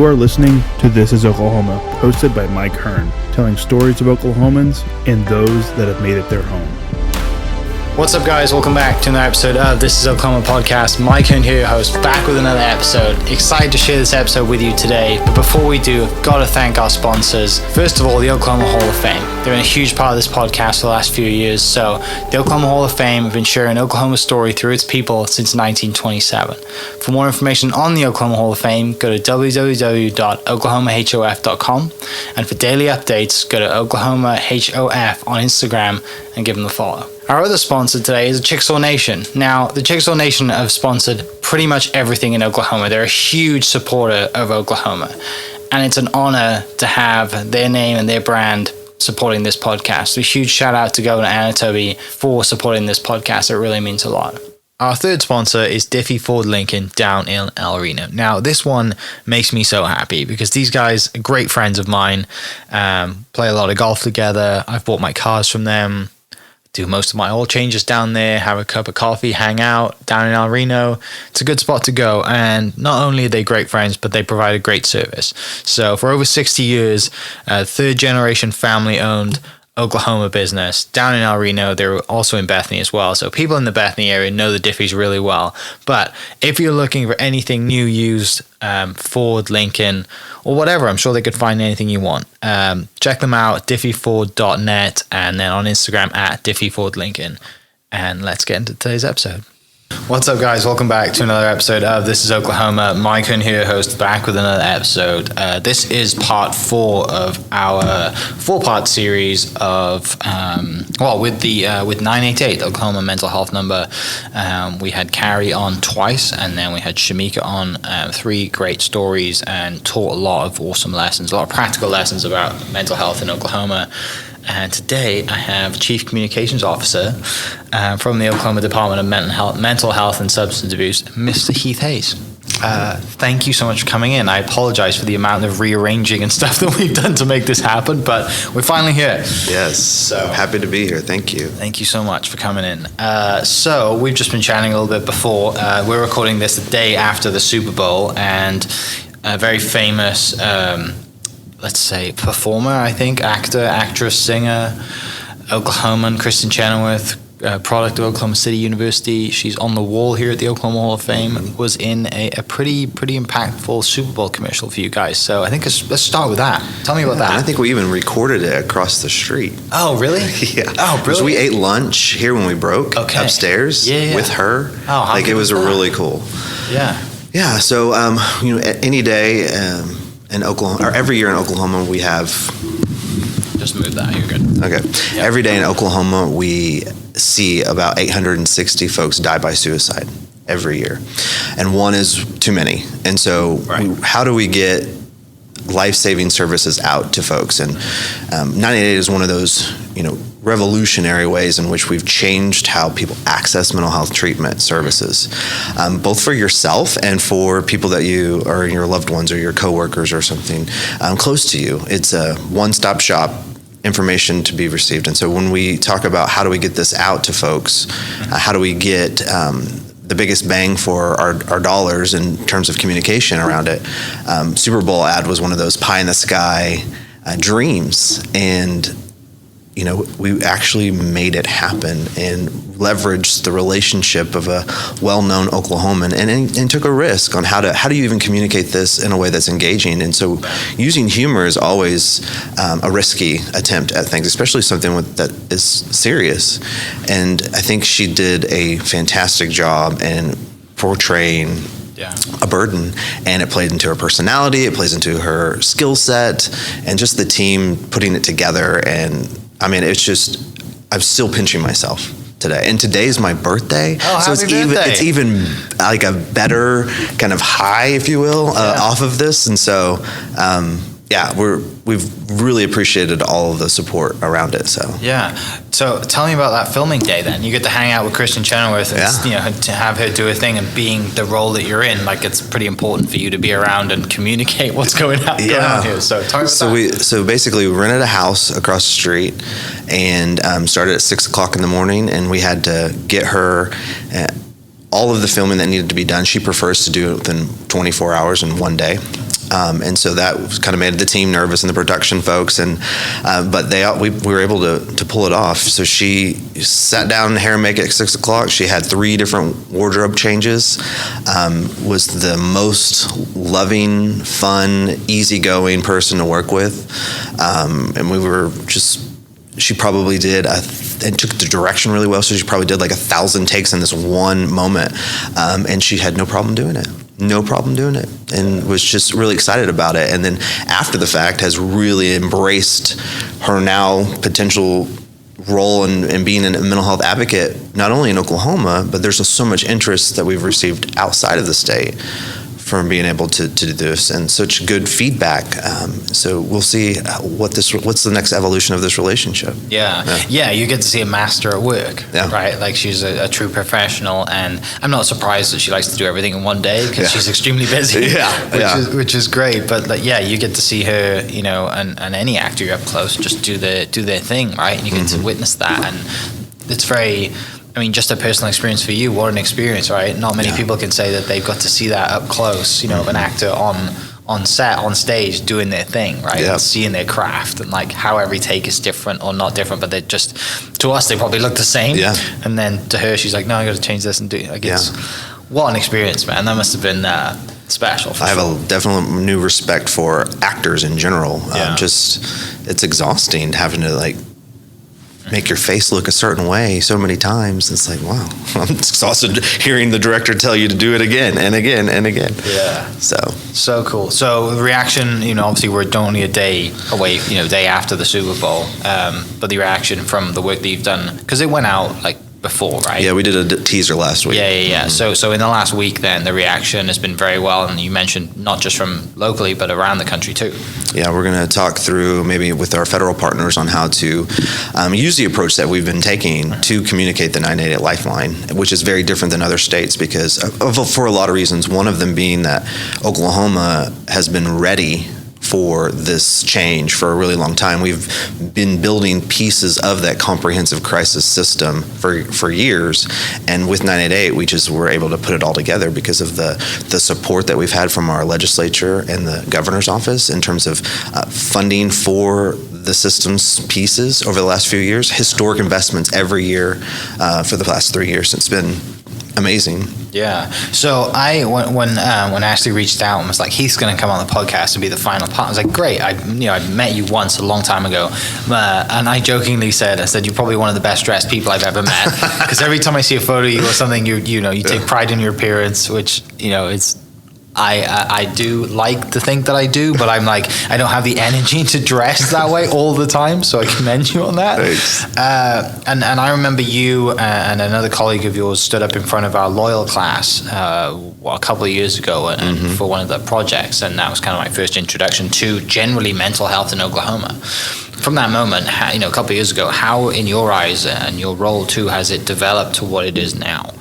You are listening to This is Oklahoma, hosted by Mike Hearn, telling stories of Oklahomans and those that have made it their home. What's up, guys? Welcome back to another episode of This is Oklahoma podcast. Mike Hearn here, your host, back with another episode. Excited to share this episode with you today. But before we do, I've got to thank our sponsors. First of all, the Oklahoma Hall of Fame. They've been a huge part of this podcast for the last few years. So the Oklahoma Hall of Fame have been sharing Oklahoma's story through its people since 1927. For more information on the Oklahoma Hall of Fame, go to www.oklahomahOF.com. And for daily updates, go to OklahomaHOF on Instagram and give them a follow. Our other sponsor today is Chickasaw Nation. Now, the Chickasaw Nation have sponsored pretty much everything in Oklahoma. They're a huge supporter of Oklahoma, and it's an honor to have their name and their brand supporting this podcast. So a huge shout out to Governor Anatoby for supporting this podcast. It really means a lot. Our third sponsor is Diffie Ford Lincoln down in El Reno. Now, this one makes me so happy because these guys are great friends of mine, play a lot of golf together. I've bought my cars from them, do most of my oil changes down there, have a cup of coffee, hang out down in El Reno. It's a good spot to go. And not only are they great friends, but they provide a great service. So for over 60 years, third generation family owned Oklahoma business down in El Reno. They're also in Bethany as well. So people in the Bethany area know the Diffies really well. But if you're looking for anything new, used, Ford, Lincoln, or whatever, I'm sure they could find anything you want. Check them out, diffieford.net, and then on Instagram at diffiefordlincoln. And let's get into today's episode. What's up, guys? Welcome back to another episode of This is Oklahoma. Mike Hearn here, host, back with another episode. This is part 4 of our 4-part series of, with 988, the Oklahoma mental health number. We had Carrie on twice, and then we had Shamika on 3 great stories and taught a lot of awesome lessons, a lot of practical lessons about mental health in Oklahoma. And today I have Chief Communications Officer from the Oklahoma Department of Mental Health and Substance Abuse, Mr. Heath Hayes. Thank you so much for coming in. I apologize for the amount of rearranging and stuff that we've done to make this happen, but we're finally here. Yes, so happy to be here. Thank you. Thank you so much for coming in. So we've just been chatting a little bit before. We're recording this the day after the Super Bowl, and a very famous let's say performer, I think, actor, actress, singer, Oklahoman, Kristin Chenoweth, product of Oklahoma City University. She's on the wall here at the Oklahoma Hall of Fame, was in a pretty impactful Super Bowl commercial for you guys. So I think let's start with that. Tell me about that. And I think we even recorded it across the street. Oh, really? Yeah. Oh, brilliant. We ate lunch here when we broke upstairs with her. Oh, how it was really cool. Yeah. Yeah, so, any day in Oklahoma, or every year in Oklahoma, we have... Just move that, you're good. Okay. Yep. Every day in Oklahoma, we see about 860 folks die by suicide every year. And one is too many. And so how do we get life-saving services out to folks? And 988 is one of those, revolutionary ways in which we've changed how people access mental health treatment services, both for yourself and for people that you or your loved ones or your coworkers or something close to you. It's a one-stop shop, information to be received. And so when we talk about how do we get this out to folks, how do we get the biggest bang for our dollars in terms of communication around it, Super Bowl ad was one of those pie-in-the-sky dreams. And we actually made it happen and leveraged the relationship of a well-known Oklahoman and took a risk on how do you even communicate this in a way that's engaging. And so using humor is always a risky attempt at things, especially something that is serious. And I think she did a fantastic job in portraying a burden, and it played into her personality, it plays into her skill set, and just the team putting it together. And it's just, I'm still pinching myself today. And today's my birthday. Oh, so it's even like a better kind of high, if you will, off of this. And so, we've really appreciated all of the support around it. So So tell me about that filming day. Then you get to hang out with Kristin Chenoweth, and to have her do a thing, and being the role that you're in, like, it's pretty important for you to be around and communicate what's going on here. So tell me about that. So basically, we rented a house across the street and started at 6:00 in the morning, and we had to get her all of the filming that needed to be done, she prefers to do it within 24 hours in one day. And so that kind of made the team nervous and the production folks, but we were able to pull it off. So she sat down in hair and makeup at 6 o'clock. She had 3 different wardrobe changes. Was the most loving, fun, easygoing person to work with, and we were just. She probably did and took the direction really well. So she probably did like 1,000 takes in this one moment, and she had no problem doing it. No problem doing it, and was just really excited about it. And then after the fact, has really embraced her now potential role in being a mental health advocate, not only in Oklahoma, but there's just so much interest that we've received outside of the state from being able to do this, and such good feedback. So we'll see what's the next evolution of this relationship. Yeah, you get to see a master at work, right? Like she's a true professional, and I'm not surprised that she likes to do everything in one day because she's extremely busy, which is great. But like, you get to see her, you know, and any actor you're up close just do their thing, right? And you get to witness that, and it's very. I mean, just a personal experience for you. What an experience, right? Not many people can say that they've got to see that up close, you know, of an actor on set, on stage, doing their thing, right? And seeing their craft, and like how every take is different or not different, but they just, to us, they probably look the same. Yeah. And then to her, she's like, no, I got to change this and do it. Like, what an experience, man. That must have been special. I have a definite new respect for actors in general. Just, it's exhausting having to like, make your face look a certain way so many times. It's like, wow, I'm exhausted hearing the director tell you to do it again and again and again. Yeah. So cool. So the reaction, you know, obviously we're only a day away, you know, day after the Super Bowl, but the reaction from the work that you've done, because it went out like before, right? Yeah, we did a teaser last week. Yeah. So in the last week then, the reaction has been very well, and you mentioned not just from locally, but around the country too. Yeah, we're going to talk through maybe with our federal partners on how to use the approach that we've been taking to communicate the 988 Lifeline, which is very different than other states because for a lot of reasons, one of them being that Oklahoma has been ready for this change for a really long time. We've been building pieces of that comprehensive crisis system for years, and with 988 we just were able to put it all together because of the support that we've had from our legislature and the governor's office in terms of funding for the system's pieces over the last few years. Historic investments every year for the last 3 years. It's been amazing. Yeah. So when Ashley reached out and was like, Heath's going to come on the podcast and be the final part, I was like, great. I met you once a long time ago, and I jokingly said, you're probably one of the best dressed people I've ever met, because every time I see a photo of you or something, you take pride in your appearance, which it's. I do like to think that I do, but I'm like, I don't have the energy to dress that way all the time, so I commend you on that. Thanks. And I remember you and another colleague of yours stood up in front of our loyal class a couple of years ago and for one of the projects, and that was kind of my first introduction to generally mental health in Oklahoma. From that moment, a couple of years ago, how in your eyes and your role too has it developed to what it is now?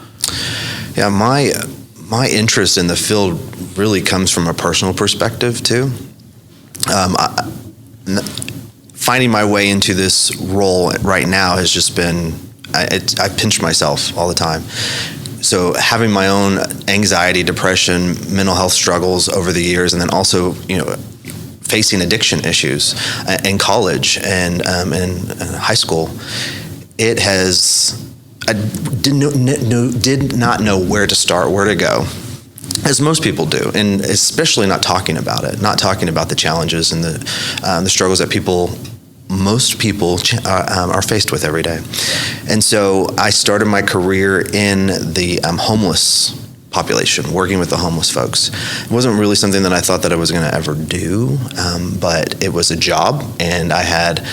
Yeah, my interest in the field really comes from a personal perspective too. Finding my way into this role right now has just been, I pinch myself all the time. So having my own anxiety, depression, mental health struggles over the years, and then also, facing addiction issues in college and high school, I did not know where to start, where to go, as most people do, and especially not talking about it, not talking about the challenges and the struggles that most people are faced with every day. And so I started my career in the homeless population, working with the homeless folks. It wasn't really something that I thought that I was going to ever do, but it was a job, and I had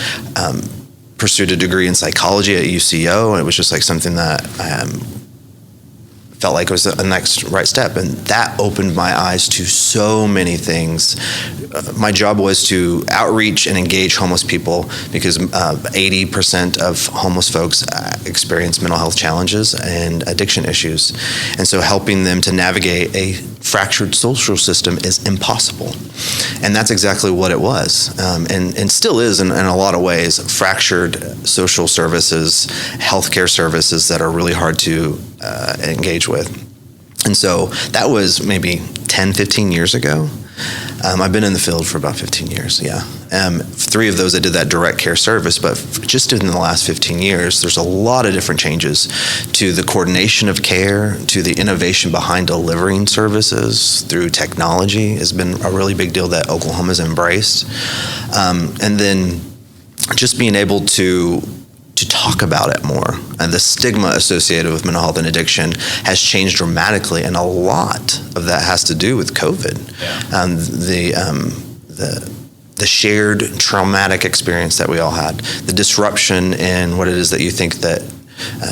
pursued a degree in psychology at UCO, and it was just like something that felt like it was a next right step, and that opened my eyes to so many things. My job was to outreach and engage homeless people because 80% of homeless folks experience mental health challenges and addiction issues, and so helping them to navigate a fractured social system is impossible, and that's exactly what it was, and still is in a lot of ways. Fractured social services, healthcare services that are really hard to engage with. And so that was maybe 10, 15 years ago. I've been in the field for about 15 years, yeah. 3 of those I did that direct care service, but just in the last 15 years, there's a lot of different changes to the coordination of care, to the innovation behind delivering services through technology has been a really big deal that Oklahoma's embraced. And then just being able to talk about it more. And the stigma associated with mental health and addiction has changed dramatically, and a lot of that has to do with COVID. The shared traumatic experience that we all had, the disruption in what it is that you think that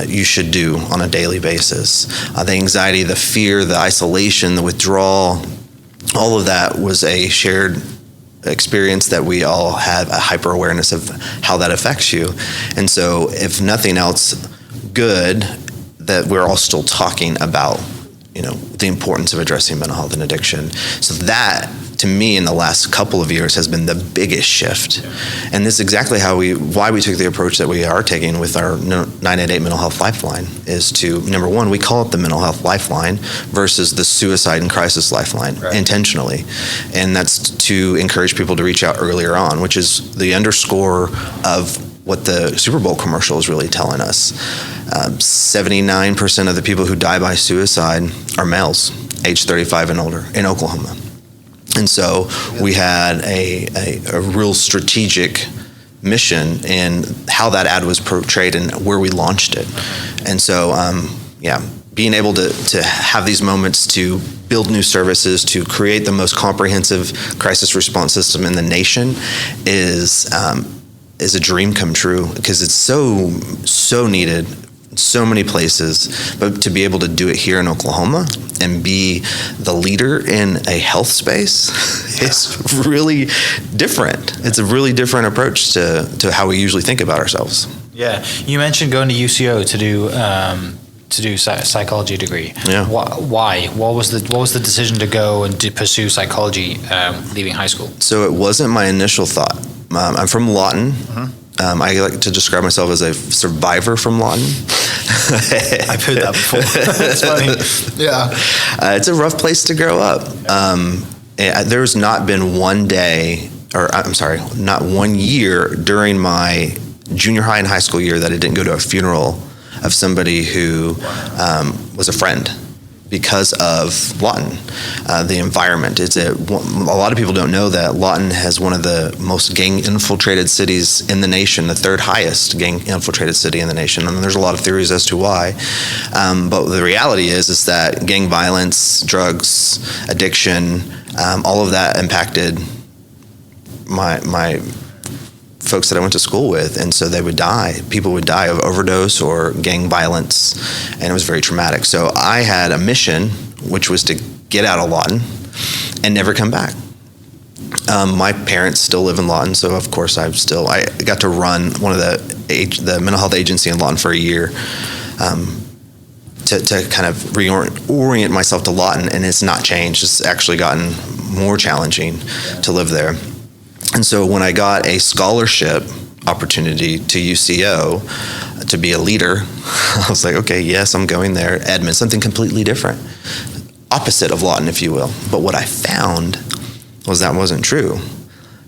you should do on a daily basis, the anxiety, the fear, the isolation, the withdrawal, all of that was a shared experience that we all have a hyper awareness of how that affects you. And so if nothing else, good that we're all still talking about, the importance of addressing mental health and addiction. So that, to me, in the last couple of years has been the biggest shift. And this is exactly why we took the approach that we are taking with our 988 Mental Health Lifeline, is to, number one, we call it the Mental Health Lifeline versus the Suicide and Crisis Lifeline, intentionally. And that's to encourage people to reach out earlier on, which is the underscore of what the Super Bowl commercial is really telling us. 79% of the people who die by suicide are males, age 35 and older, in Oklahoma. And so we had a real strategic mission in how that ad was portrayed and where we launched it. And so, being able to have these moments to build new services, to create the most comprehensive crisis response system in the nation is a dream come true, because it's so needed so many places, but to be able to do it here in Oklahoma and be the leader in a health space is really different. It's a really different approach to how we usually think about ourselves. Yeah, you mentioned going to UCO to do psychology degree. Yeah. Why? What was the decision to go and to pursue psychology leaving high school? So it wasn't my initial thought. I'm from Lawton. I like to describe myself as a survivor from Lawton. I've heard that before. That's funny. Yeah. It's a rough place to grow up. There's not been one day, not 1 year during my junior high and high school year that I didn't go to a funeral of somebody who was a friend, because of Lawton, the environment. A lot of people don't know that Lawton has one of the most gang-infiltrated cities in the nation, the 3rd highest gang-infiltrated city in the nation. And there's a lot of theories as to why. But the reality is that gang violence, drugs, addiction, all of that impacted my folks that I went to school with, and so people would die of overdose or gang violence, and it was very traumatic. So I had a mission, which was to get out of Lawton and never come back. My parents still live in Lawton, so of course I got to run one of the mental health agency in Lawton for a year, to kind of reorient myself to Lawton, and it's not changed. It's actually gotten more challenging to live there. And so when I got a scholarship opportunity to UCO to be a leader, I was like, okay, yes, I'm going there. Edmond, something completely different, opposite of Lawton, if you will. But what I found was that wasn't true.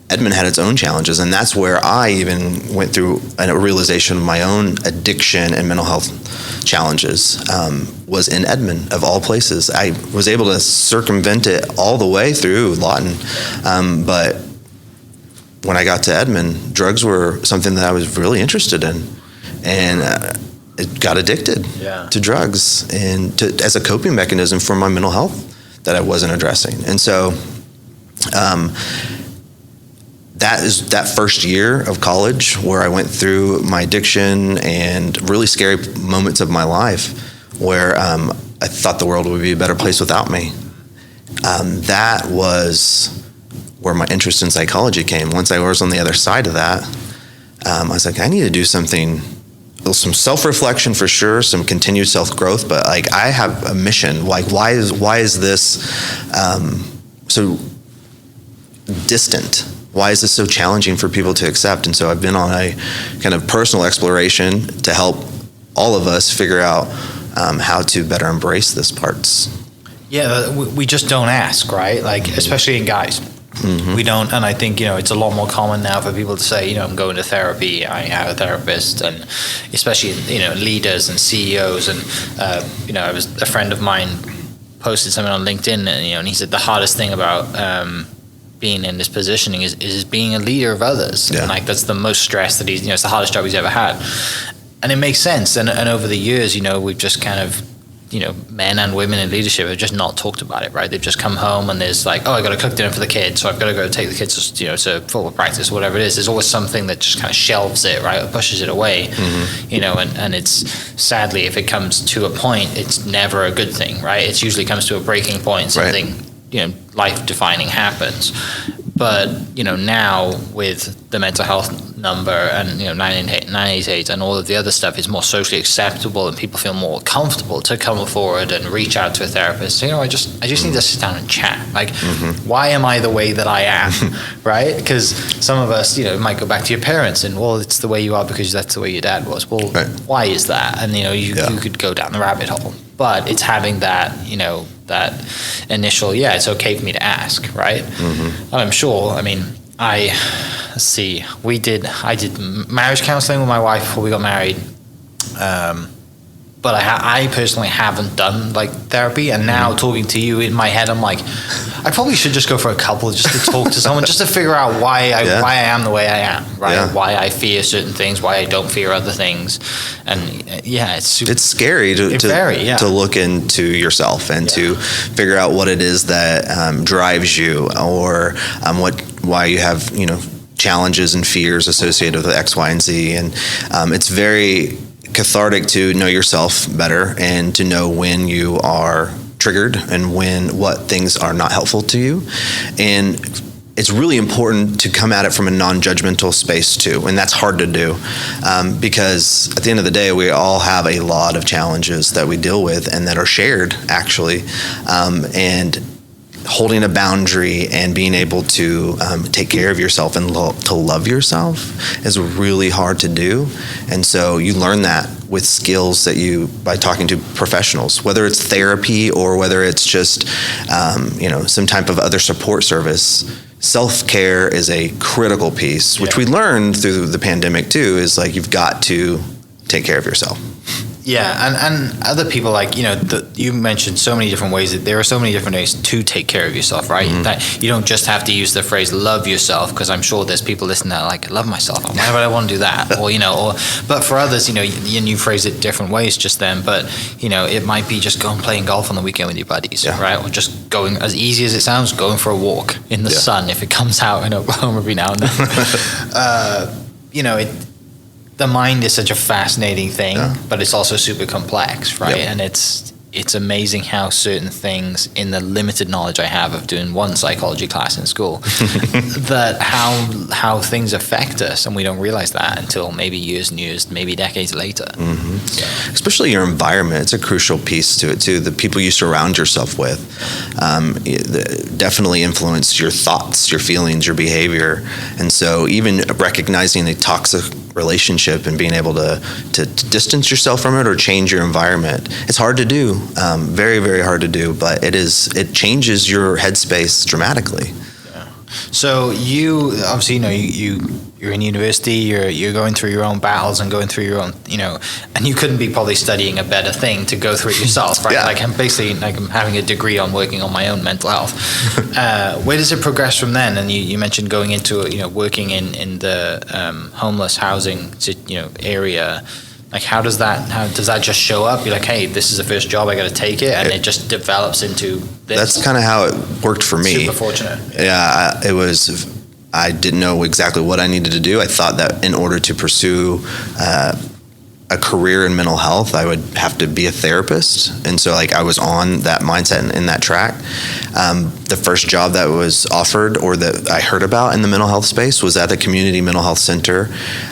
Edmond had its own challenges, and that's where I even went through a realization of my own addiction and mental health challenges, was in Edmond, of all places. I was able to circumvent it all the way through Lawton, but when I got to Edmond, drugs were something that I was really interested in, and it got addicted to drugs and as a coping mechanism for my mental health that I wasn't addressing. And so that first year of college, where I went through my addiction and really scary moments of my life, where I thought the world would be a better place without me. That was where my interest in psychology came. Once I was on the other side of that, I was like, I need to do something, some self-reflection for sure, some continued self-growth, but like, I have a mission. Like, why is this so distant? Why is this so challenging for people to accept? And so I've been on a kind of personal exploration to help all of us figure out how to better embrace this parts Yeah, we just don't ask, right? Like, especially in guys. We don't, and I think, it's a lot more common now for people to say, I'm going to therapy, I have a therapist, and especially, leaders and CEOs, and, I was, a friend of mine posted something on LinkedIn, and he said the hardest thing about being in this positioning is being a leader of others. Yeah. And like, that's the most stress that it's the hardest job he's ever had. And it makes sense. And over the years, we've just kind of, men and women in leadership have just not talked about it, right? They've just come home and there's like, oh, I got to cook dinner for the kids, so I've got to go take the kids to, to football practice, or whatever it is. There's always something that just kind of shelves it, right, or pushes it away, and it's, sadly, if it comes to a point, it's never a good thing, right? It usually comes to a breaking point, something, life-defining happens. But, now with the mental health number and, 988 and all of the other stuff, is more socially acceptable and people feel more comfortable to come forward and reach out to a therapist. I just need to sit down and chat. Like, why am I the way that I am, right? Because some of us, might go back to your parents and, well, it's the way you are because that's the way your dad was. Well, why is that? And, you could go down the rabbit hole. But it's having that, that initial, it's okay for me to ask, right? And I'm sure, I did marriage counseling with my wife before we got married. But I personally haven't done like therapy, and now talking to you in my head, I'm like, I probably should just go for a couple just to talk to someone, just to figure out why I am the way I am, right? Yeah. Why I fear certain things, why I don't fear other things, and it's scary to look into yourself and to figure out what it is that drives you, or why you have challenges and fears associated with X, Y, and Z, and it's very cathartic to know yourself better and to know when you are triggered and what things are not helpful to you. And it's really important to come at it from a non-judgmental space too, and that's hard to do because at the end of the day, we all have a lot of challenges that we deal with and that are shared actually, and holding a boundary and being able to take care of yourself and to love yourself is really hard to do. And so you learn that with skills that by talking to professionals, whether it's therapy or whether it's just, some type of other support service. Self-care is a critical piece, which we learned through the pandemic too, is like, you've got to take care of yourself. Yeah, and other people, like, you mentioned so many different ways, that there are so many different ways to take care of yourself, right? That you don't just have to use the phrase love yourself, because I'm sure there's people listening that are like, love myself, why would I want to do that? But for others, you phrase it different ways just then, but, it might be just going playing golf on the weekend with your buddies, right? Or just going, as easy as it sounds, going for a walk in the sun if it comes out in Oklahoma every now and then. The mind is such a fascinating thing, but it's also super complex, right? And it's amazing how certain things, in the limited knowledge I have of doing one psychology class in school, that how things affect us, and we don't realize that until maybe years and years, maybe decades later. So. Especially your environment, it's a crucial piece to it too. The people you surround yourself with definitely influence your thoughts, your feelings, your behavior. And so even recognizing a toxic relationship and being able to distance yourself from it or change your environment, it's hard to do, very, very hard to do, but it changes your headspace dramatically. So you obviously, you're in university, you're going through your own battles and going through your own, and you couldn't be probably studying a better thing to go through it yourself, right? Like I'm having a degree on working on my own mental health. Where does it progress from then? And you mentioned going into, working in the homeless housing, area. Like how does that just show up? You're like, hey, this is the first job, I got to take it, and it just develops into this. That's kind of how it worked for me. Super fortunate. Yeah, I didn't know exactly what I needed to do. I thought that in order to pursue a career in mental health, I would have to be a therapist. And so I was on that mindset and in that track. The first job that was offered or that I heard about in the mental health space was at a community mental health center.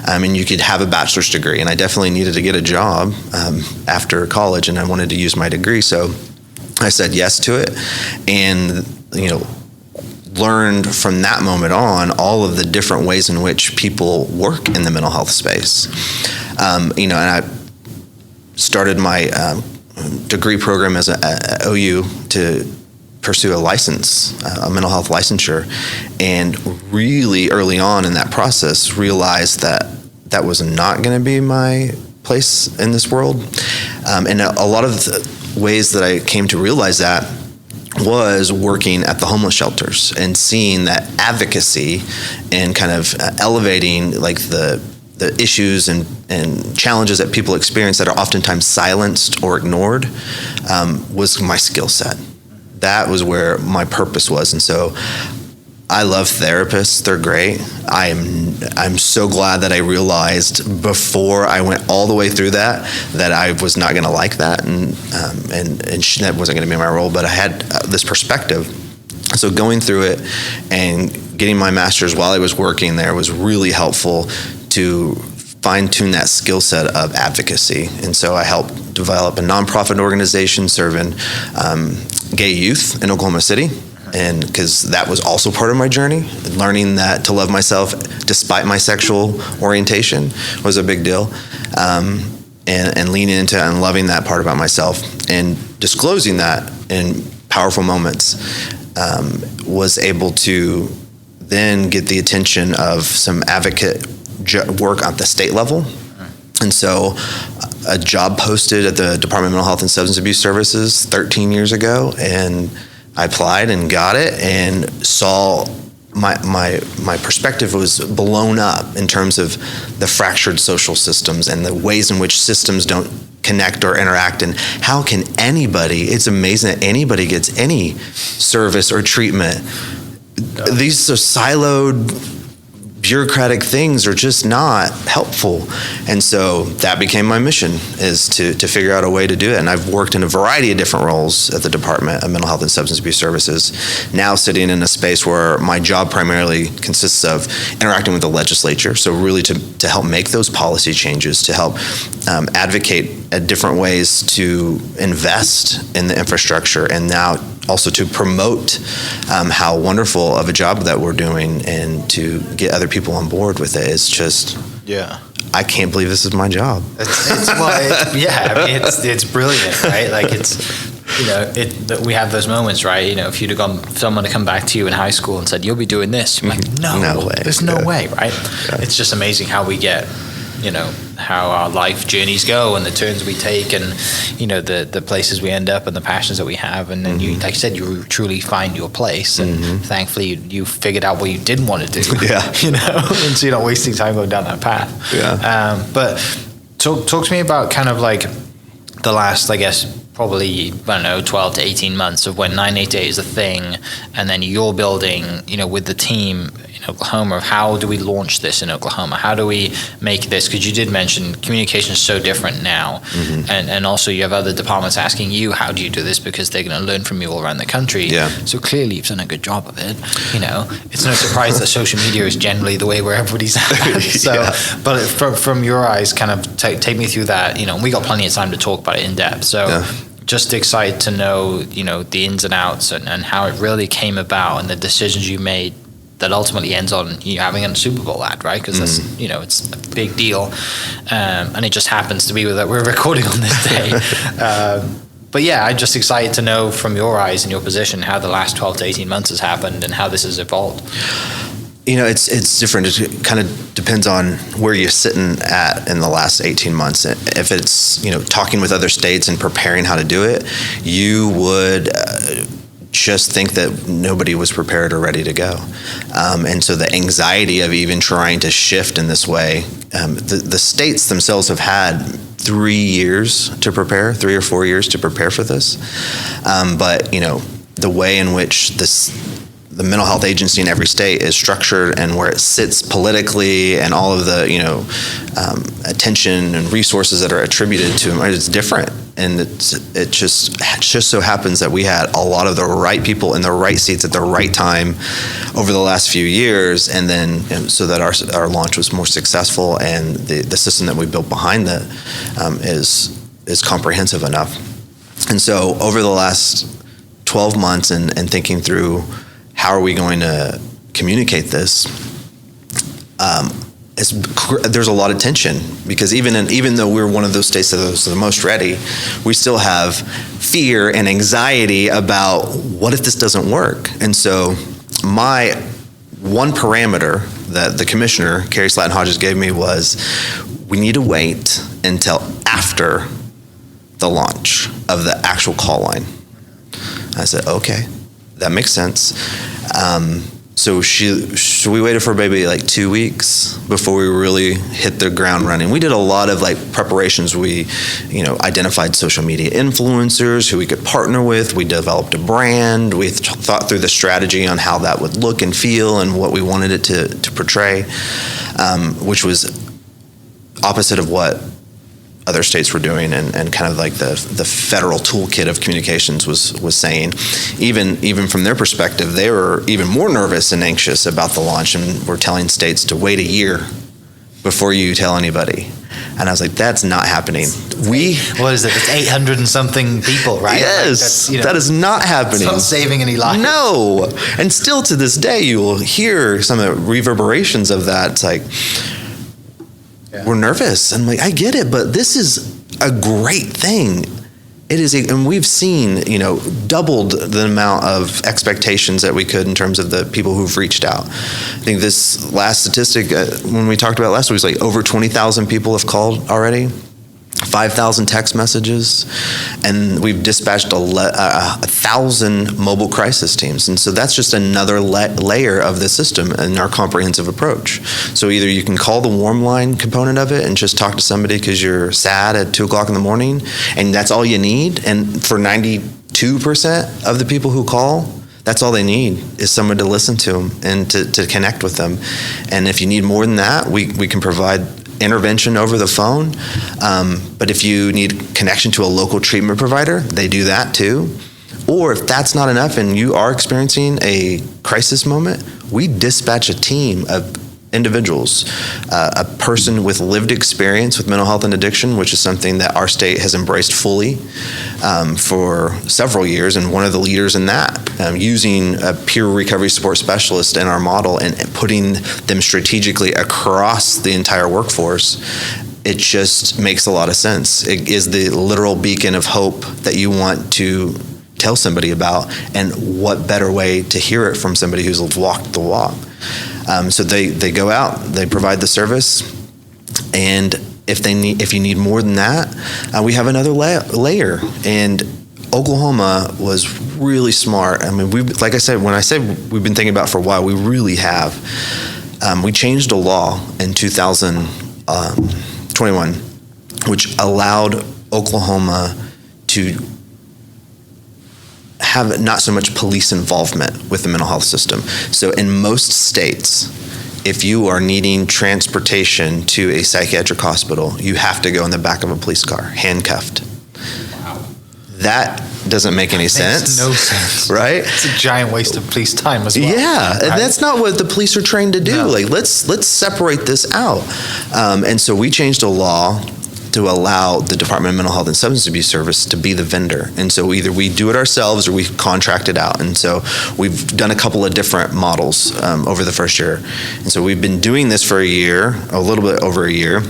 And you could have a bachelor's degree. And I definitely needed to get a job after college, and I wanted to use my degree. So I said yes to it. And, learned from that moment on all of the different ways in which people work in the mental health space. And I started my degree program as a OU to pursue a license, a mental health licensure, and really early on in that process realized that was not going to be my place in this world. And a lot of the ways that I came to realize that was working at the homeless shelters and seeing that advocacy and kind of elevating like the issues and challenges that people experience that are oftentimes silenced or ignored was my skill set. That was where my purpose was. And so I love therapists. They're great. I'm so glad that I realized before I went all the way through that I was not going to like that, and that wasn't going to be my role. But I had this perspective. So going through it and getting my master's while I was working there was really helpful to fine-tune that skill set of advocacy. And so I helped develop a nonprofit organization serving gay youth in Oklahoma City. And because that was also part of my journey, learning that to love myself despite my sexual orientation was a big deal, and leaning into and loving that part about myself and disclosing that in powerful moments, was able to then get the attention of some advocate work at the state level. And so a job posted at the Department of Mental Health and Substance Abuse Services 13 years ago, and I applied and got it, and saw my perspective was blown up in terms of the fractured social systems and the ways in which systems don't connect or interact, and how can anybody, it's amazing that anybody gets any service or treatment. These are siloed, bureaucratic things are just not helpful. And so that became my mission, is to figure out a way to do it. And I've worked in a variety of different roles at the Department of Mental Health and Substance Abuse Services, now sitting in a space where my job primarily consists of interacting with the legislature. So really to help make those policy changes, to help advocate at different ways to invest in the infrastructure, and now also to promote how wonderful of a job that we're doing, and to get other people on board with it. It's just, I can't believe this is my job. It's brilliant, right? Like we have those moments, right? You know, if you'd have gone, someone to come back to you in high school and said, you'll be doing this, you're like, no way. There's no way, right? Yeah. It's just amazing how we get, how our life journeys go and the turns we take, and the places we end up and the passions that we have, and then you, like you said, you truly find your place, and thankfully you figured out what you didn't want to do. And so you're not wasting time going down that path. But talk to me about kind of like the last, I guess, probably, 12 to 18 months of when 988 is a thing, and then you're building, with the team in Oklahoma, of how do we launch this in Oklahoma? How do we make this? Because you did mention communication is so different now, and also you have other departments asking you, how do you do this? Because they're going to learn from you all around the country. So clearly you've done a good job of it. It's no surprise that social media is generally the way where everybody's at. So, but from your eyes, kind of take me through that. We got plenty of time to talk about it in depth. So. Just excited to know, the ins and outs and how it really came about, and the decisions you made that ultimately ends on you having a Super Bowl ad, right? Because that's, it's a big deal, and it just happens to be that we're recording on this day. But yeah, I'm just excited to know from your eyes and your position how the last 12 to 18 months has happened and how this has evolved. It's different. It kind of depends on where you're sitting at in the last 18 months. If it's, talking with other states and preparing how to do it, you would just think that nobody was prepared or ready to go. And so the anxiety of even trying to shift in this way, the states themselves have had 3 years to prepare, 3 or 4 years to prepare for this. But, the way in which the mental health agency in every state is structured, and where it sits politically, and all of the attention and resources that are attributed to them, it's different. And it just so happens that we had a lot of the right people in the right seats at the right time over the last few years, and then so that our launch was more successful, and the system that we built behind that is comprehensive enough. And so over the last 12 months and thinking through how are we going to communicate this, there's a lot of tension because even though we're one of those states that is the most ready, we still have fear and anxiety about what if this doesn't work. And so my one parameter that the commissioner, Carrie Slatton-Hodges, gave me was we need to wait until after the launch of the actual call line. I said, okay, that makes sense. So we waited for maybe like 2 weeks before we really hit the ground running. We did a lot of like preparations. We, identified social media influencers who we could partner with. We developed a brand. We thought through the strategy on how that would look and feel and what we wanted it to portray, which was opposite of what other states were doing and kind of like the federal toolkit of communications was saying. Even from their perspective, they were even more nervous and anxious about the launch and were telling states to wait a year before you tell anybody. And I was like, that's not happening. What is it? It's 800 and something people, right? Yes, that is not happening. It's not saving any lives. No. And still to this day, you will hear some of the reverberations of that. It's like, we're nervous. And I'm like, I get it, but this is a great thing. It is, and we've seen, doubled the amount of expectations that we could in terms of the people who've reached out. I think this last statistic, when we talked about it last week, was like over 20,000 people have called already, 5,000 text messages, and we've dispatched 1,000 mobile crisis teams. And so that's just another layer of the system in our comprehensive approach. So either you can call the warm line component of it and just talk to somebody because you're sad at 2 o'clock in the morning, and that's all you need. And for 92% of the people who call, that's all they need is someone to listen to them and to connect with them. And if you need more than that, we can provide intervention over the phone. But if you need connection to a local treatment provider, they do that too. Or if that's not enough and you are experiencing a crisis moment, we dispatch a team of individuals, a person with lived experience with mental health and addiction, which is something that our state has embraced fully for several years, and one of the leaders in that, using a peer recovery support specialist in our model and putting them strategically across the entire workforce. It just makes a lot of sense. It is the literal beacon of hope that you want to tell somebody about, and what better way to hear it from somebody who's walked the walk. So they go out, they provide the service, and if you need more than that, we have another layer. And Oklahoma was really smart. I mean, like I said, when I say we've been thinking about it for a while, we really have. We changed a law in 2021, which allowed Oklahoma to have not so much police involvement with the mental health system. So in most states, if you are needing transportation to a psychiatric hospital, you have to go in the back of a police car, handcuffed. Wow. That doesn't make any sense. Makes no sense. Right? It's a giant waste of police time as well. Yeah, right? And that's not what the police are trained to do. No. Like, let's separate this out. And so we changed a law to allow the Department of Mental Health and Substance Abuse Service to be the vendor. And so either we do it ourselves or we contract it out. And so we've done a couple of different models over the first year. And so we've been doing this for a year, a little bit over a year.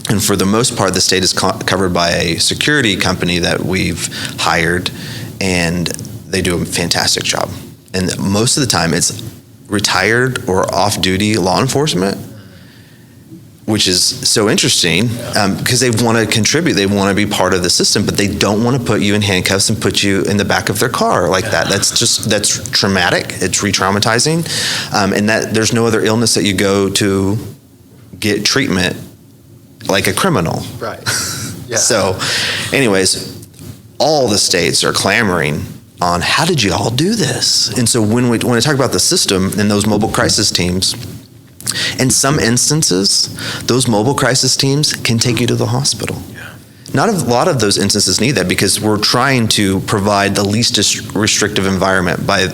And for the most part, the state is covered by a security company that we've hired, and they do a fantastic job. And most of the time it's retired or off-duty law enforcement, which is so interesting because they want to contribute. They want to be part of the system, but they don't want to put you in handcuffs and put you in the back of their car like that. That's traumatic. It's re-traumatizing. And that there's no other illness that you go to get treatment like a criminal. Right. Yeah. So anyways, all the states are clamoring on how did you all do this? And so when I talk about the system and those mobile crisis teams, in some instances, those mobile crisis teams can take you to the hospital. Yeah. Not a lot of those instances need that because we're trying to provide the least restrictive environment by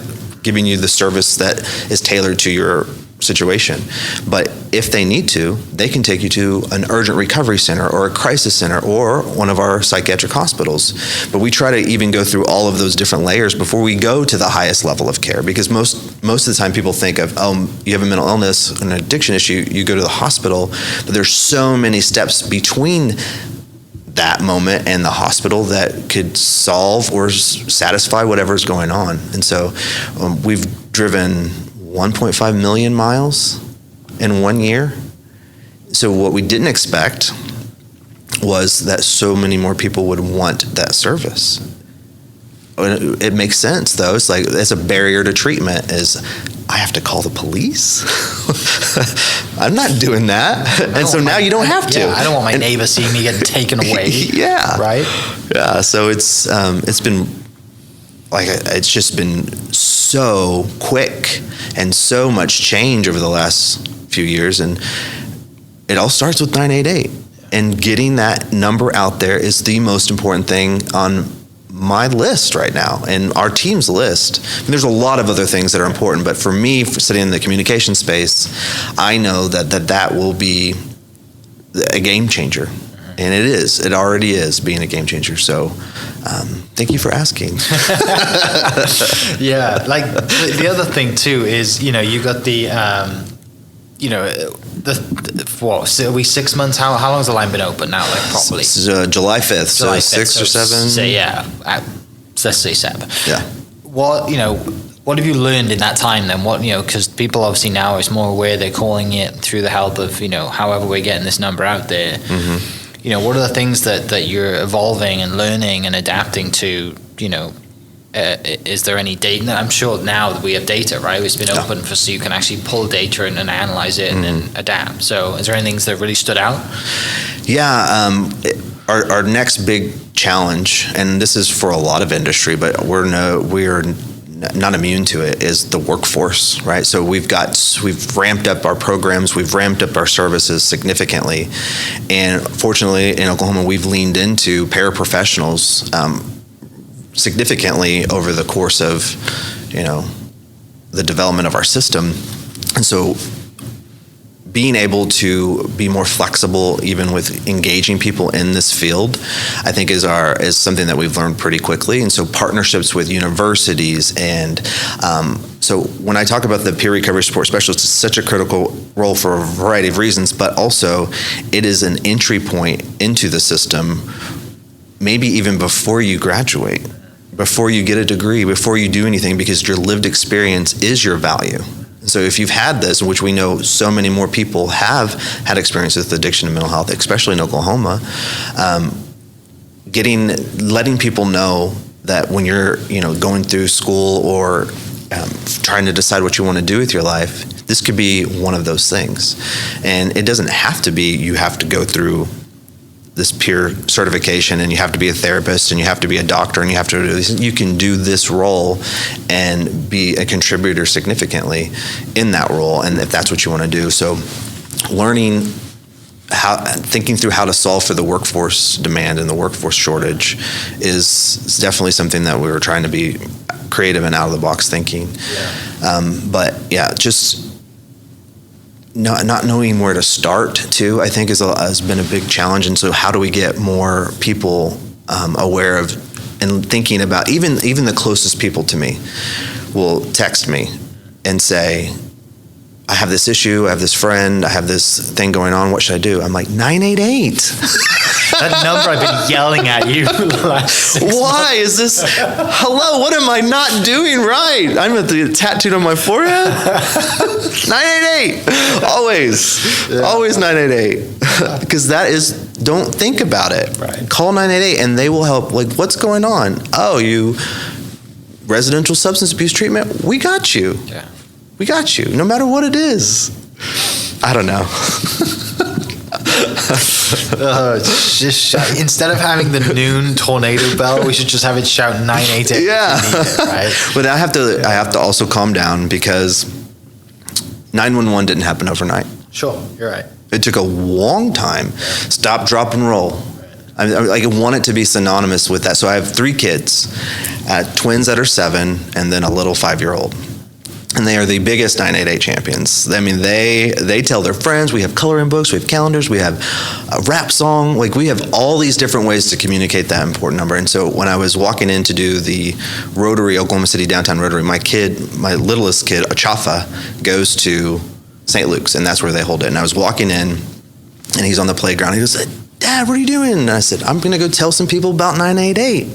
giving you the service that is tailored to your situation. But if they need to, they can take you to an urgent recovery center or a crisis center or one of our psychiatric hospitals. But we try to even go through all of those different layers before we go to the highest level of care, because most of the time people think of, you have a mental illness, an addiction issue, you go to the hospital, but there's so many steps between that moment and the hospital that could solve or satisfy whatever's going on. And so we've driven 1.5 million miles in 1 year. So what we didn't expect was that so many more people would want that service. It makes sense, though. It's like, it's a barrier to treatment is, I have to call the police? I'm not doing that. And so now you don't have to. Yeah, I don't want my neighbor seeing me getting taken away. Yeah. Right? Yeah, so it's been, like, it's just been so quick and so much change over the last few years. And it all starts with 988. And getting that number out there is the most important thing on my list right now and our team's list. I mean, there's a lot of other things that are important, but for me, for sitting in the communication space, I know that will be a game changer. And it is. It already is being a game changer. So thank you for asking. Yeah. Like the other thing too is, you got the, so are we 6 months? How long has the line been open now, like properly? July 5th. July 5th, so 6 or 7. So yeah, let's say 7. Yeah. What have you learned in that time then? Because people obviously now is more aware, they're calling it through the help of, however we're getting this number out there. Mm-hmm. What are the things that you're evolving and learning and adapting to, is there any data? I'm sure now that we have data, right? It's been open so you can actually pull data and analyze it and then adapt. So is there any things that really stood out? Yeah. Our next big challenge, and this is for a lot of industry, but we're not immune to it, is the workforce, right? So we've ramped up our programs, we've ramped up our services significantly. And fortunately in Oklahoma, we've leaned into paraprofessionals significantly over the course of, the development of our system. And so being able to be more flexible, even with engaging people in this field, I think is something that we've learned pretty quickly. And so partnerships with universities, and so when I talk about the peer recovery support specialist, it's such a critical role for a variety of reasons, but also it is an entry point into the system, maybe even before you graduate, before you get a degree, before you do anything, because your lived experience is your value. So if you've had this, which we know so many more people have had experiences with addiction and mental health, especially in Oklahoma, letting people know that when you're going through school or trying to decide what you want to do with your life, this could be one of those things. And it doesn't have to be you have to go through this peer certification and you have to be a therapist and you have to be a doctor and you have to do this. You can do this role and be a contributor significantly in that role, and if that's what you want to do. So thinking through how to solve for the workforce demand and the workforce shortage is definitely something that we were trying to be creative and out of the box thinking. Just not knowing where to start too, I think has been a big challenge. And so how do we get more people aware of and thinking about, even the closest people to me will text me and say, I have this issue, I have this friend, I have this thing going on, what should I do? I'm like, 988. That number I've been yelling at you the last 6 months. Why is this? Hello, what am I not doing right? I'm at the tattooed on my forehead. 988. Always 988. Because don't think about it. Right. Call 988 and they will help. Like, what's going on? Oh, you residential substance abuse treatment? We got you. Yeah. We got you, no matter what it is. I don't know. Instead of having the noon tornado bell, we should just have it shout 988. Yeah. Right? But I have to also calm down, because 911 didn't happen overnight. Sure, you're right. It took a long time. Stop, drop, and roll. I want it to be synonymous with that. So I have 3 kids, twins that are 7, and then a little 5-year-old. And they are the biggest 988 champions. I mean, they tell their friends. We have coloring books, we have calendars, we have a rap song. Like, we have all these different ways to communicate that important number. And so when I was walking in to do the Rotary, Oklahoma City Downtown Rotary, my littlest kid, Achafa, goes to St. Luke's, and that's where they hold it. And I was walking in, and he's on the playground. He goes, Dad, what are you doing? And I said, I'm going to go tell some people about 988.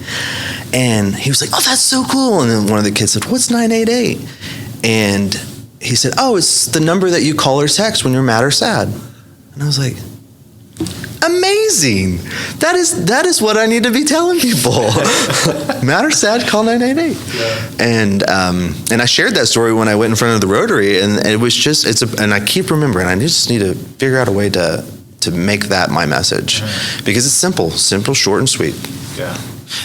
And he was like, oh, that's so cool. And then one of the kids said, what's 988? And he said, oh, it's the number that you call or text when you're mad or sad. And I was like, amazing. That is what I need to be telling people. Mad or sad, call 988. Yeah. And I shared that story when I went in front of the Rotary, and it was just, and I keep remembering, I just need to figure out a way to make that my message, because it's simple, short and sweet. Yeah.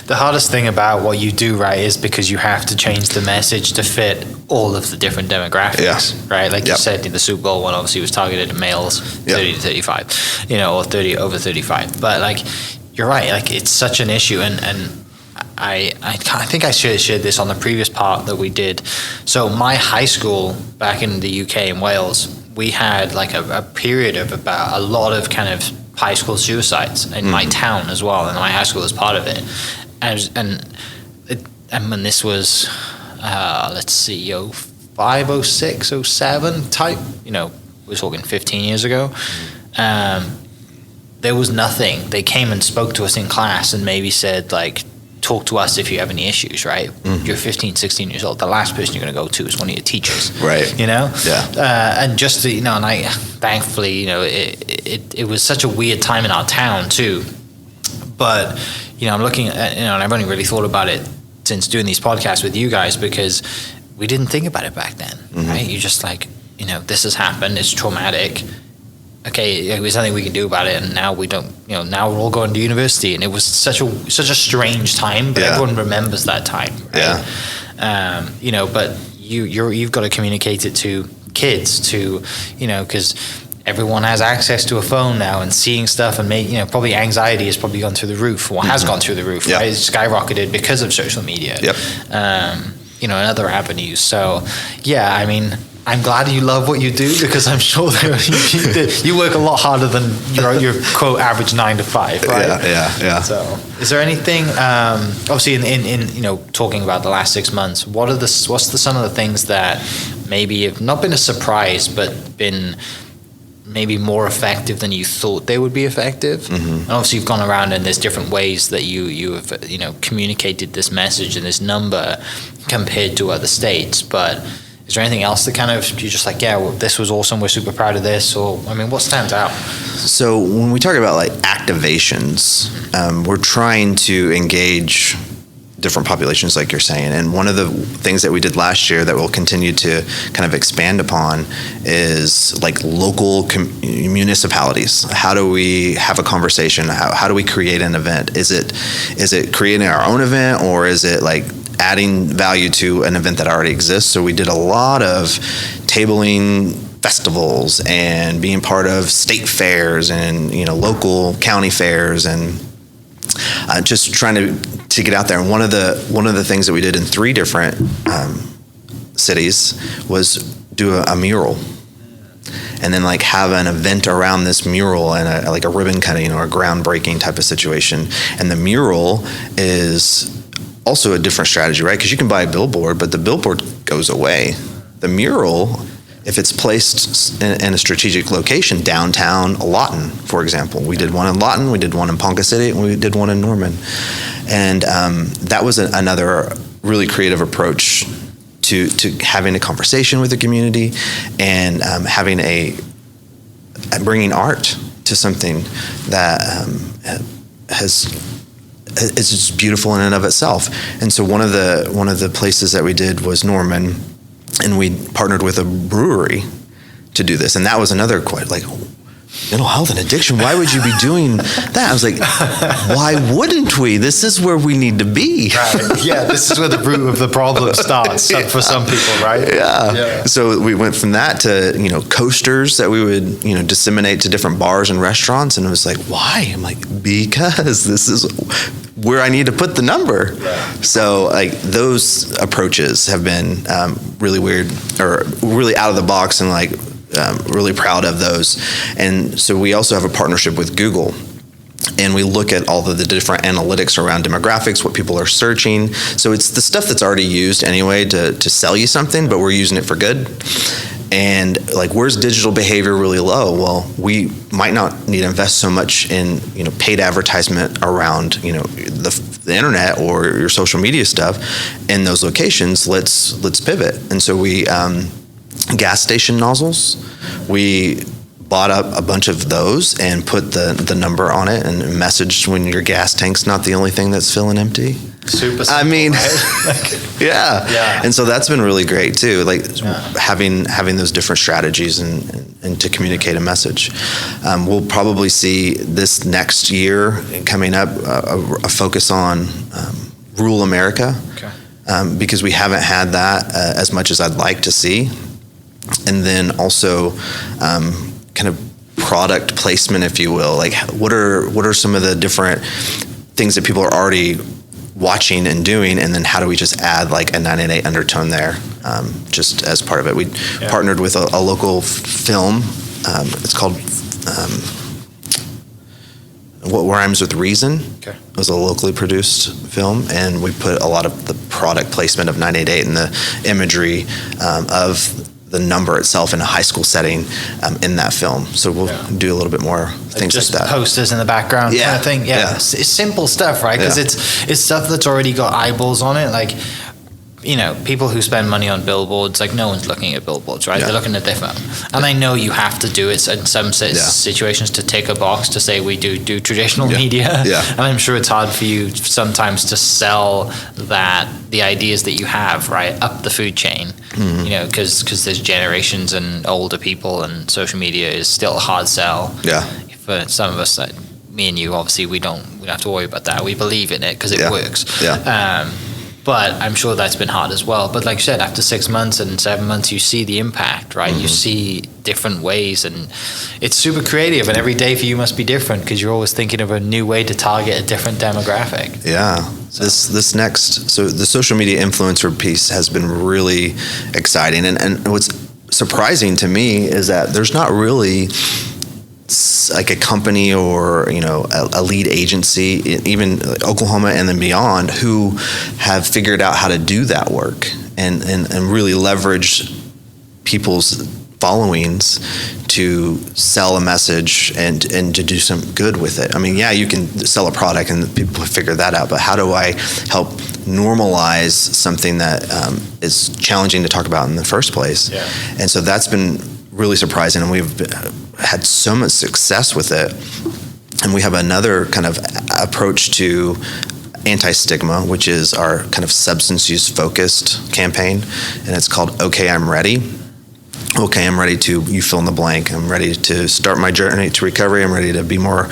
The hardest thing about what you do, right, is because you have to change the message to fit all of the different demographics, right? Like you said, the Super Bowl one obviously was targeted to males 30 to 35, or 30 over 35. But like, you're right, like it's such an issue, and I think I shared this on the previous part that we did. So my high school back in the UK in Wales, we had like a period of about a lot of kind of high school suicides in my town as well, and my high school was part of it. And when this was, let's see, 05, 06, 07 type, we're talking 15 years ago, there was nothing. They came and spoke to us in class and maybe said, like, talk to us if you have any issues, right? You're 15, 16 years old. The last person you're going to go to is one of your teachers. Right. Yeah. And just, and I, thankfully, it was such a weird time in our town too. But, I'm looking at, and I've only really thought about it since doing these podcasts with you guys, because we didn't think about it back then, right? You're just like, this has happened. It's traumatic. Okay, there's nothing we can do about it, and now we don't. Now we're all going to university, and it was such a strange time, but everyone remembers that time, right? Yeah. But you've got to communicate it to kids, because everyone has access to a phone now, and seeing stuff, and probably anxiety has probably gone through the roof, or has gone through the roof, right? It's skyrocketed because of social media. Yep. And other avenues. So, yeah, I mean, I'm glad you love what you do, because I'm sure that you work a lot harder than your quote average 9 to 5, right? Yeah. So, is there anything? Obviously, in talking about the last 6 months, what's some of the things that maybe have not been a surprise, but been maybe more effective than you thought they would be effective? And obviously, you've gone around, and there's different ways that you have communicated this message and this number compared to other states, but. Is there anything else that kind of, you're just like, this was awesome, we're super proud of this, or, what stands out? So when we talk about like activations, we're trying to engage different populations, like you're saying. And one of the things that we did last year that we'll continue to kind of expand upon is like local municipalities. How do we have a conversation? How do we create an event? Is it creating our own event, or is it like adding value to an event that already exists? So we did a lot of tabling festivals and being part of state fairs and local county fairs, and just trying to get out there. And one of the things that we did in 3 different cities was do a mural, and then like have an event around this mural, and a ribbon cutting or a groundbreaking type of situation. And the mural is also a different strategy, right? Because you can buy a billboard, but the billboard goes away. The mural, if it's placed in a strategic location, downtown Lawton, for example. We did one in Lawton, we did one in Ponca City, and we did one in Norman. And that was another really creative approach to having a conversation with the community, and bringing art to something that it's just beautiful in and of itself. And so one of the places that we did was Norman, and we partnered with a brewery to do this. And that was another quite like, mental health and addiction, why would you be doing that? I was like, why wouldn't we? This is where we need to be. Right. Yeah, this is where the root of the problem starts for some people, right? Yeah. So we went from that to, coasters that we would, disseminate to different bars and restaurants. And it was like, why? I'm like, because this is where I need to put the number. Yeah. So like those approaches have been really weird, or really out of the box, and like really proud of those. And so we also have a partnership with Google, and we look at all of the different analytics around demographics, what people are searching. So it's the stuff that's already used anyway to sell you something, but we're using it for good. And like, where's digital behavior really low? Well, we might not need to invest so much in paid advertisement around the internet or your social media stuff in those locations. Let's pivot. And so we gas station nozzles, we bought up a bunch of those and put the number on it and messaged when your gas tank's not the only thing that's filling empty. Super simple, I mean, right? yeah. And so that's been really great too, like having those different strategies and to communicate a message. We'll probably see this next year coming up a focus on rural America, because we haven't had that as much as I'd like to see. And then also kind of product placement, if you will. Like, what are some of the different things that people are already watching and doing, and then how do we just add like a 988 undertone there, just as part of it. We partnered with a local film. It's called What Rhymes with Reason. Okay. It was a locally produced film, and we put a lot of the product placement of 988 and the imagery of the number itself in a high school setting in that film. So we'll do a little bit more things just like that. Posters in the background kind of thing. Yeah. It's simple stuff, right? Because it's stuff that's already got eyeballs on it. Like, people who spend money on billboards, like no one's looking at billboards, right? They're looking at their phone. And I know you have to do it in some situations to tick a box to say we do traditional media. Yeah. And I'm sure it's hard for you sometimes to sell the ideas that you have, right, up the food chain, because there's generations and older people, and social media is still a hard sell. Yeah. For some of us, me and you, obviously, we don't have to worry about that. We believe in it because it works. Yeah. But I'm sure that's been hard as well. But like you said, after 6 months and 7 months, you see the impact, right? Mm-hmm. You see different ways, and it's super creative. And every day for you must be different because you're always thinking of a new way to target a different demographic. Yeah. So the social media influencer piece has been really exciting. And what's surprising to me is that there's not really like a company or a lead agency, even Oklahoma and then beyond, who have figured out how to do that work and really leverage people's followings to sell a message and to do some good with it. I mean, you can sell a product and people figure that out, but how do I help normalize something that is challenging to talk about in the first place? Yeah. And so that's been really surprising, and we've had so much success with it. And we have another kind of approach to anti-stigma, which is our kind of substance use focused campaign, and it's called Okay, I'm Ready. Okay, I'm ready to, you fill in the blank. I'm ready to start my journey to recovery. I'm ready to be more,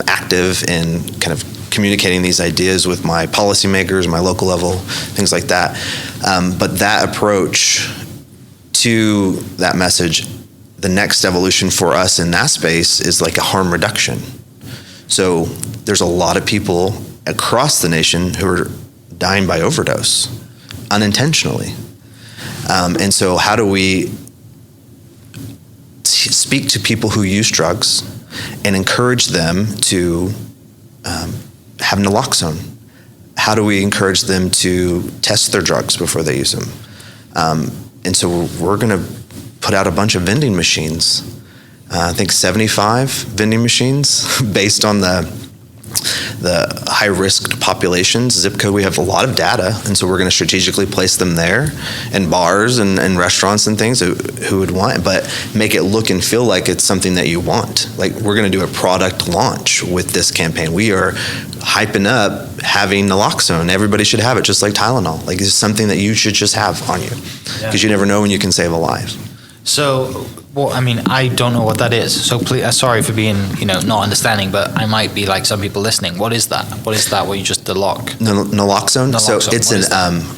active in kind of communicating these ideas with my policymakers, my local level, things like that. But that approach to that message, the next evolution for us in that space is like a harm reduction. So there's a lot of people across the nation who are dying by overdose unintentionally. And so how do we speak to people who use drugs and encourage them to have naloxone? How do we encourage them to test their drugs before they use them? And so we're going to put out a bunch of vending machines. I think 75 vending machines based on the high-risk populations. Zip code, we have a lot of data, and so we're going to strategically place them there in bars and restaurants and things who would want it, but make it look and feel like it's something that you want. Like, we're going to do a product launch with this campaign. We are hyping up having naloxone. Everybody should have it, just like Tylenol. Like, it's something that you should just have on you because you never know when you can save a life. So Well, I mean, I don't know what that is. So please, sorry for being, not understanding, but I might be like some people listening. What is that? What is that? What you just Naloxone. So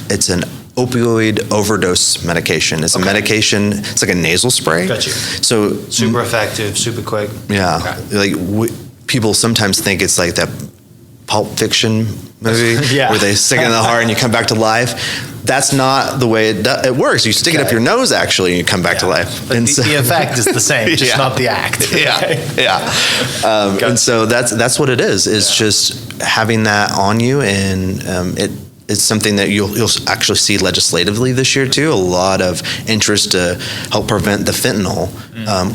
it's an opioid overdose medication. It's a medication. It's like a nasal spray. Got you. So super effective, super quick. Yeah, Okay. People sometimes think it's like that Pulp Fiction movie where they stick it in the heart and you come back to life. That's not the way it works. You stick it up your nose, actually, and you come back to life. But the effect is the same, just not the act. And so that's what it is. It's just having that on you, and it's something that you'll actually see legislatively this year too. A lot of interest to help prevent the fentanyl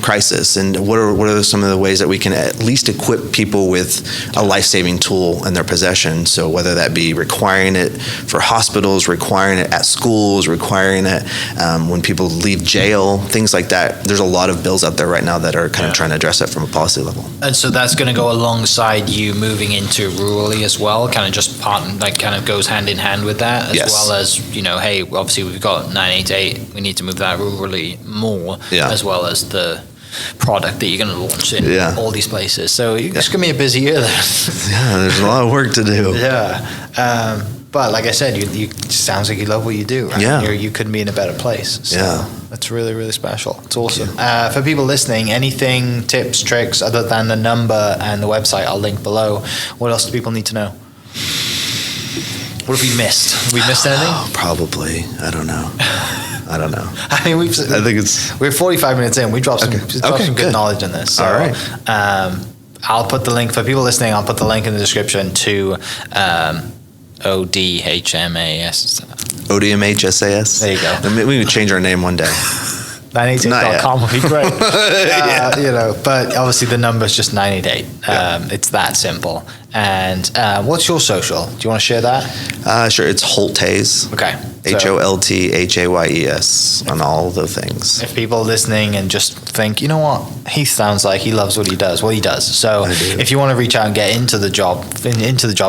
crisis. And what are some of the ways that we can at least equip people with a life-saving tool in their possession? So whether that be requiring it for hospitals, requiring it at schools, requiring it when people leave jail, things like that. There's a lot of bills out there right now that are kind of trying to address that from a policy level. And so that's going to go alongside you moving into rurally as well, kind of just goes hand in hand with that, as well as, hey, obviously we've got 988, we need to move that rurally more, as well as the product that you're going to launch in all these places. So it's going to be a busy year there. Yeah, there's a lot of work to do. But like I said, you sounds like you love what you do, right? Yeah. You couldn't be in a better place. So that's really, really special. It's awesome. For people listening, anything, tips, tricks, other than the number and the website, I'll link below. What else do people need to know? What have we missed? Have we missed anything? Probably. I don't know. I mean, we're 45 minutes in. We dropped some good knowledge in this. So, all right. I'll put the link for people listening. I'll put the link in the description to ODMHSA. ODMHSA. There you go. I mean, we could change our name one day. 988.com would be great. But obviously the number is just 988. It's that simple. And what's your social? Do you want to share that? Sure. It's Heath Hayes. Okay. HOLTHAYES on all the things. If people listening and just think, you know what, Heath sounds like he loves what he does. So if you want to reach out and get into the job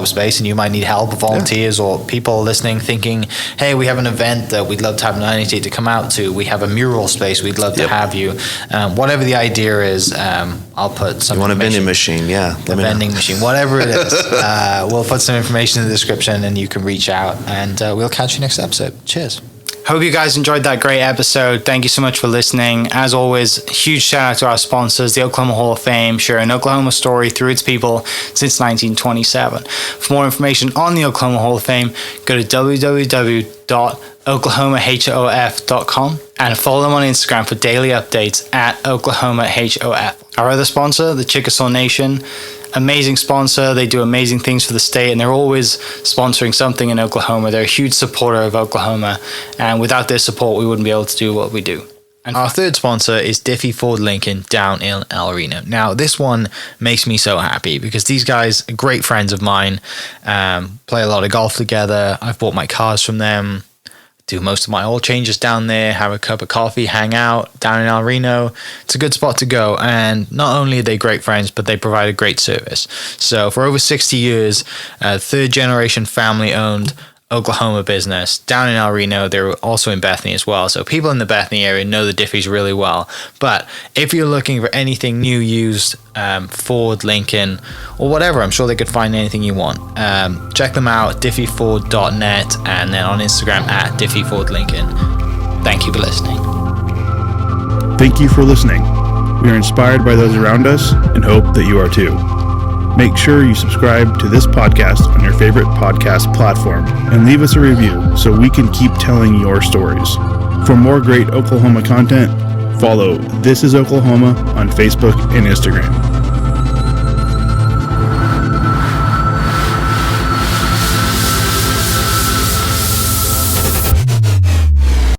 space, and you might need help, volunteers or people listening thinking, hey, we have an event that we'd love to have 988 to come out to. We have a mural space. We'd love to have you. Whatever the idea is, I'll put some. You want a vending machine? Yeah. A vending machine, whatever it is. We'll put some information in the description, and you can reach out, and we'll catch you next episode. Cheers. Hope you guys enjoyed that great episode. Thank you so much for listening. As always, huge shout out to our sponsors, the Oklahoma Hall of Fame, sharing Oklahoma story through its people since 1927. For more information on the Oklahoma Hall of Fame, go to www.oklahomahof.com and follow them on Instagram for daily updates at OklahomaHOF. Our other sponsor, the Chickasaw Nation, amazing sponsor. They do amazing things for the state, and they're always sponsoring something in Oklahoma. They're a huge supporter of Oklahoma, and without their support, we wouldn't be able to do what we do. And our third sponsor is Diffie Ford Lincoln down in El Reno. Now, this one makes me so happy because these guys are great friends of mine, play a lot of golf together. I've bought my cars from them, do most of my oil changes down there, have a cup of coffee, hang out down in El Reno. It's a good spot to go. And not only are they great friends, but they provide a great service. So for over 60 years, third generation family owned Oklahoma business down in El Reno. They're also in Bethany as well. So people in the Bethany area know the Diffies really well. But if you're looking for anything new, used, Ford, Lincoln, or whatever, I'm sure they could find anything you want. Check them out, diffieford.net, and then on Instagram at diffiefordlincoln. Thank you for listening. Thank you for listening. We are inspired by those around us and hope that you are too. Make sure you subscribe to this podcast on your favorite podcast platform and leave us a review so we can keep telling your stories. For more great Oklahoma content, follow This Is Oklahoma on Facebook and Instagram.